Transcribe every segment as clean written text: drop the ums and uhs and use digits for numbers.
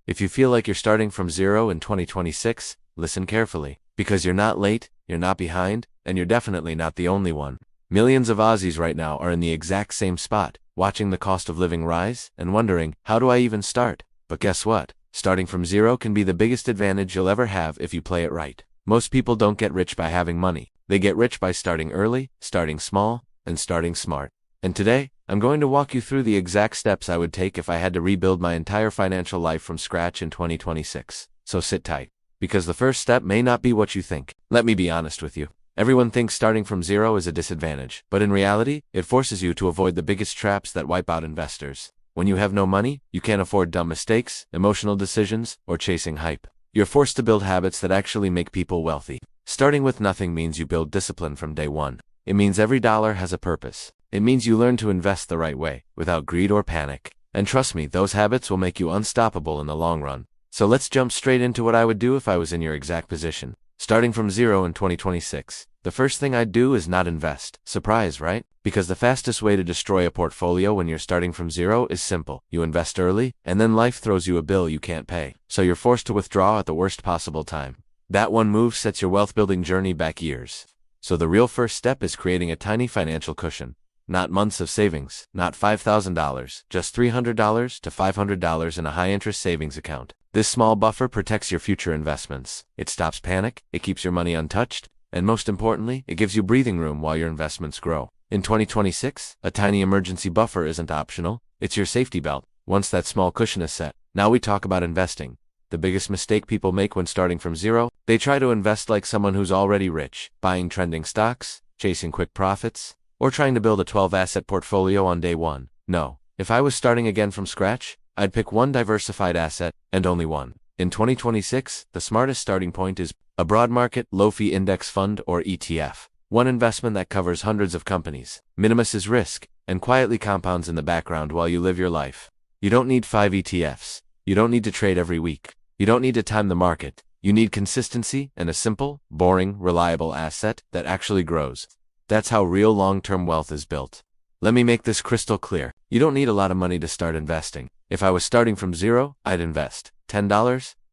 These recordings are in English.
If you feel like you're starting from zero in 2026, listen carefully, because you're not late, you're not behind, and you're definitely not the only one. Millions of Aussies right now are in the exact same spot, watching the cost of living rise and wondering, how do I even start? But guess what? Starting from zero can be the biggest advantage you'll ever have if you play it right. Most people don't get rich by having money. They get rich by starting early, starting small, and starting smart. And today, I'm going to walk you through the exact steps I would take if I had to rebuild my entire financial life from scratch in 2026. So sit tight, because the first step may not be what you think. Let me be honest with you. Everyone thinks starting from zero is a disadvantage, but in reality, it forces you to avoid the biggest traps that wipe out investors. When you have no money, you can't afford dumb mistakes, emotional decisions, or chasing hype. You're forced to build habits that actually make people wealthy. Starting with nothing means you build discipline from day one. It means every dollar has a purpose. It means you learn to invest the right way, without greed or panic. And trust me, those habits will make you unstoppable in the long run. So let's jump straight into what I would do if I was in your exact position. Starting from zero in 2026, the first thing I'd do is not invest. Surprise, right? Because the fastest way to destroy a portfolio when you're starting from zero is simple. You invest early, and then life throws you a bill you can't pay. So you're forced to withdraw at the worst possible time. That one move sets your wealth-building journey back years. So the real first step is creating a tiny financial cushion. Not months of savings, not $5,000, just $300 to $500 in a high-interest savings account. This small buffer protects your future investments. It stops panic, it keeps your money untouched, and most importantly, it gives you breathing room while your investments grow. In 2026, a tiny emergency buffer isn't optional, it's your safety belt. Once that small cushion is set, now we talk about investing. The biggest mistake people make when starting from zero, they try to invest like someone who's already rich, buying trending stocks, chasing quick profits, or trying to build a 12-asset portfolio on day one. No, if I was starting again from scratch, I'd pick one diversified asset, and only one. In 2026, the smartest starting point is a broad market, low-fee index fund or ETF. One investment that covers hundreds of companies, minimizes risk, and quietly compounds in the background while you live your life. You don't need 5 ETFs. You don't need to trade every week. You don't need to time the market. You need consistency and a simple, boring, reliable asset that actually grows. That's how real long-term wealth is built. Let me make this crystal clear. You don't need a lot of money to start investing. If I was starting from zero, I'd invest $10,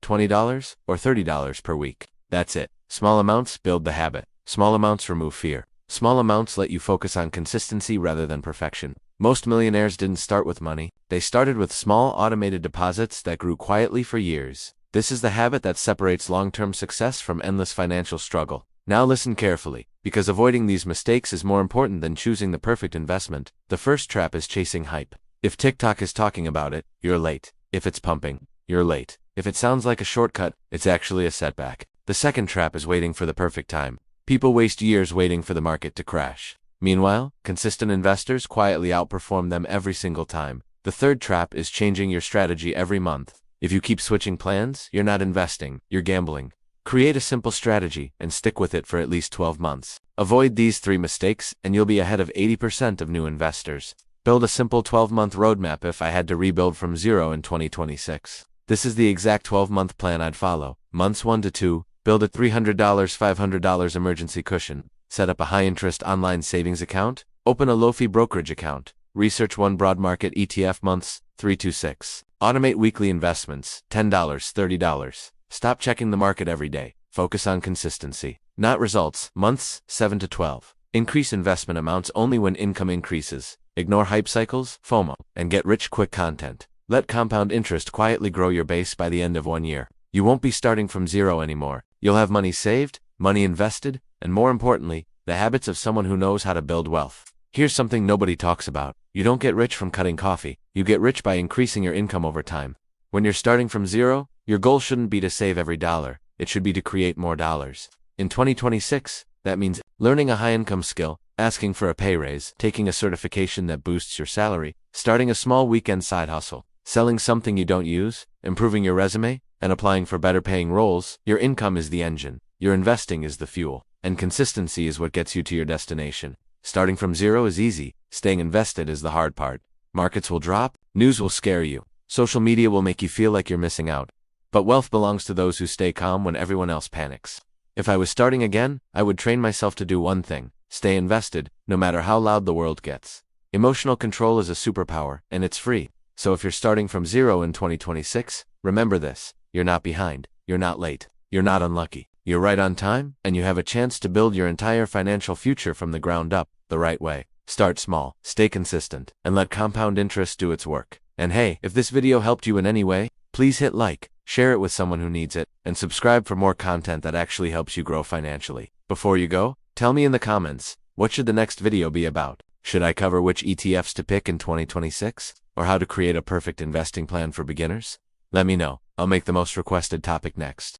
$20, or $30 per week. That's it. Small amounts build the habit. Small amounts remove fear. Small amounts let you focus on consistency rather than perfection. Most millionaires didn't start with money. They started with small automated deposits that grew quietly for years. This is the habit that separates long-term success from endless financial struggle. Now listen carefully, because avoiding these mistakes is more important than choosing the perfect investment. The first trap is chasing hype. If TikTok is talking about it, you're late. If it's pumping, you're late. If it sounds like a shortcut, it's actually a setback. The second trap is waiting for the perfect time. People waste years waiting for the market to crash. Meanwhile, consistent investors quietly outperform them every single time. The third trap is changing your strategy every month. If you keep switching plans, you're not investing, you're gambling. Create a simple strategy and stick with it for at least 12 months. Avoid these 3 mistakes and you'll be ahead of 80% of new investors. Build a simple 12-month roadmap if I had to rebuild from zero in 2026. This is the exact 12-month plan I'd follow. Months 1 to 2, build a $300, $500 emergency cushion. Set up a high-interest online savings account. Open a low-fee brokerage account. Research one broad market ETF months, 3 to 6. Automate weekly investments, $10, $30. Stop checking the market every day. Focus on consistency, not results. Months, 7 to 12. Increase investment amounts only when income increases. Ignore hype cycles, FOMO, and get rich quick content. Let compound interest quietly grow your base by the end of 1 year. You won't be starting from zero anymore. You'll have money saved, money invested, and more importantly, the habits of someone who knows how to build wealth. Here's something nobody talks about. You don't get rich from cutting coffee. You get rich by increasing your income over time. When you're starting from zero, your goal shouldn't be to save every dollar. It should be to create more dollars. In 2026, that means learning a high-income skill, asking for a pay raise, taking a certification that boosts your salary, starting a small weekend side hustle, selling something you don't use, improving your resume, and applying for better-paying roles. Your income is the engine. Your investing is the fuel. And consistency is what gets you to your destination. Starting from zero is easy. Staying invested is the hard part. Markets will drop. News will scare you. Social media will make you feel like you're missing out. But wealth belongs to those who stay calm when everyone else panics. If I was starting again, I would train myself to do one thing: stay invested, no matter how loud the world gets. Emotional control is a superpower, and it's free. So if you're starting from zero in 2026, remember this: you're not behind, you're not late, you're not unlucky. You're right on time, and you have a chance to build your entire financial future from the ground up, the right way. Start small, stay consistent, and let compound interest do its work. And hey, if this video helped you in any way, please hit like, share it with someone who needs it, and subscribe for more content that actually helps you grow financially. Before you go, tell me in the comments, what should the next video be about? Should I cover which ETFs to pick in 2026? Or how to create a perfect investing plan for beginners? Let me know. I'll make the most requested topic next.